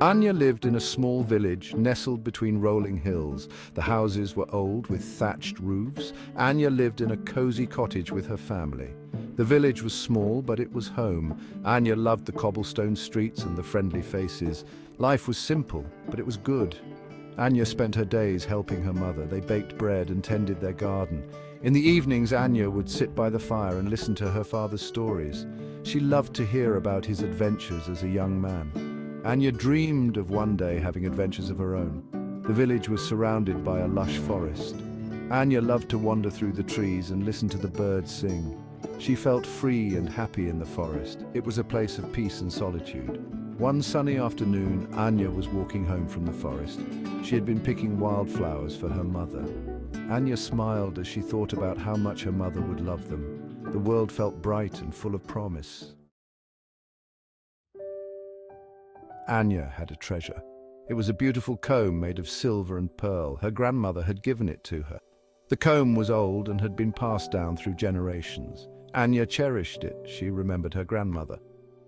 Anya lived in a small village nestled between rolling hills. The houses were old with thatched roofs. Anya lived in a cozy cottage with her family. The village was small, but it was home. Anya loved the cobblestone streets and the friendly faces. Life was simple, but it was good. Anya spent her days helping her mother. They baked bread and tended their garden. In the evenings, Anya would sit by the fire and listen to her father's stories. She loved to hear about his adventures as a young man. Anya dreamed of one day having adventures of her own. The village was surrounded by a lush forest. Anya loved to wander through the trees and listen to the birds sing. She felt free and happy in the forest. It was a place of peace and solitude. One sunny afternoon, Anya was walking home from the forest. She had been picking wildflowers for her mother. Anya smiled as she thought about how much her mother would love them. The world felt bright and full of promise. Anya had a treasure. It was a beautiful comb made of silver and pearl. Her grandmother had given it to her. The comb was old and had been passed down through generations. Anya cherished it. She remembered her grandmother.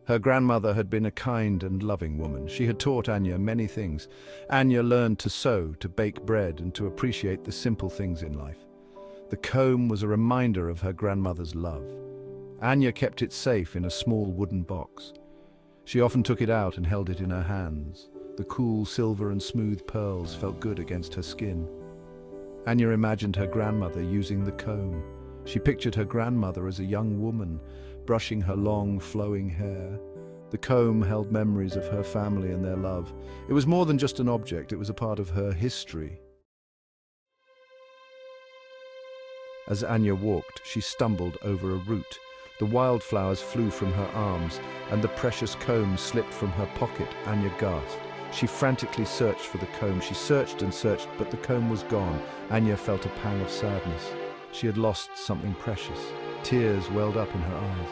Her grandmother had been a kind and loving woman. She had taught Anya many things. Anya learned to sew, to bake bread, and to appreciate the simple things in life. The comb was a reminder of her grandmother's love. Anya kept it safe in a small wooden box. She often took it out and held it in her hands. The cool silver and smooth pearls felt good against her skin. Anya imagined her grandmother using the comb. She pictured her grandmother as a young woman, brushing her long, flowing hair. The comb held memories of her family and their love. It was more than just an object, it was a part of her history. As Anya walked, she stumbled over a root. The wildflowers flew from her arms, and the precious comb slipped from her pocket. Anya gasped. She frantically searched for the comb. She searched and searched, but the comb was gone. Anya felt a pang of sadness. She had lost something precious. Tears welled up in her eyes.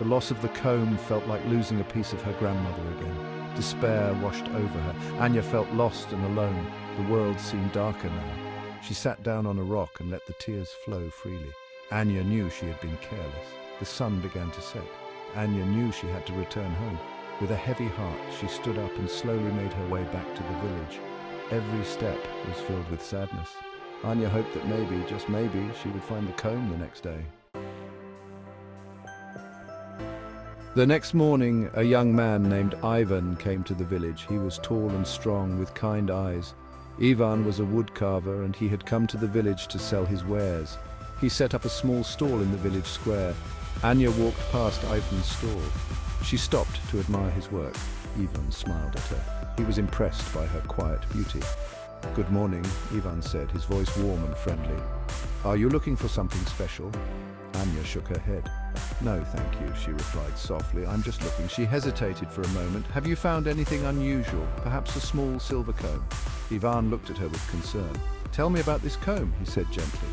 The loss of the comb felt like losing a piece of her grandmother again. Despair washed over her. Anya felt lost and alone. The world seemed darker now. She sat down on a rock and let the tears flow freely. Anya knew she had been careless. The sun began to set. Anya knew she had to return home. With a heavy heart, she stood up and slowly made her way back to the village. Every step was filled with sadness. Anya hoped that maybe, just maybe, she would find the comb the next day. The next morning, a young man named Ivan came to the village. He was tall and strong, with kind eyes. Ivan was a woodcarver, and he had come to the village to sell his wares. He set up a small stall in the village square. Anya walked past Ivan's stall. She stopped to admire his work. Ivan smiled at her. He was impressed by her quiet beauty. "Good morning," Ivan said, his voice warm and friendly. "Are you looking for something special?" Anya shook her head. "No, thank you," she replied softly. "I'm just looking." She hesitated for a moment. "Have you found anything unusual? Perhaps a small silver comb?" Ivan looked at her with concern. "Tell me about this comb," he said gently.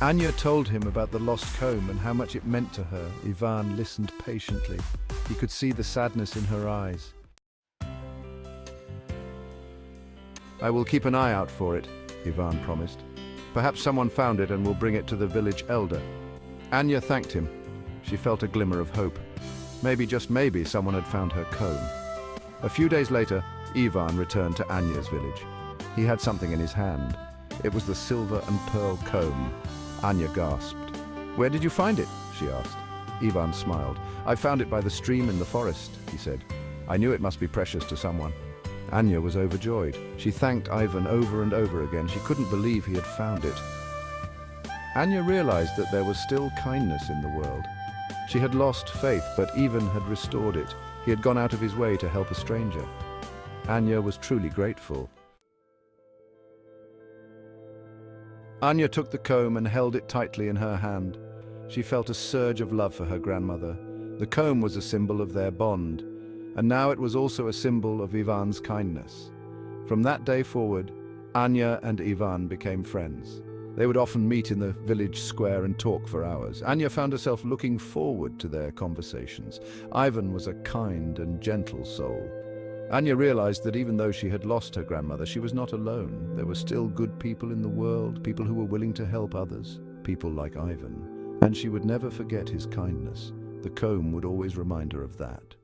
Anya told him about the lost comb and how much it meant to her. Ivan listened patiently. He could see the sadness in her eyes. "I will keep an eye out for it," Ivan promised. "Perhaps someone found it and will bring it to the village elder." Anya thanked him. She felt a glimmer of hope. Maybe, just maybe, someone had found her comb. A few days later, Ivan returned to Anya's village. He had something in his hand. It was the silver and pearl comb. Anya gasped. "Where did you find it?" she asked. Ivan smiled. "I found it by the stream in the forest," he said. "I knew it must be precious to someone." Anya was overjoyed. She thanked Ivan over and over again. She couldn't believe he had found it. Anya realized that there was still kindness in the world. She had lost faith, but Ivan had restored it. He had gone out of his way to help a stranger. Anya was truly grateful. Anya took the comb and held it tightly in her hand. She felt a surge of love for her grandmother. The comb was a symbol of their bond, and now it was also a symbol of Ivan's kindness. From that day forward, Anya and Ivan became friends. They would often meet in the village square and talk for hours. Anya found herself looking forward to their conversations. Ivan was a kind and gentle soul. Anya realized that even though she had lost her grandmother, she was not alone. There were still good people in the world, people who were willing to help others, people like Ivan. And she would never forget his kindness. The comb would always remind her of that.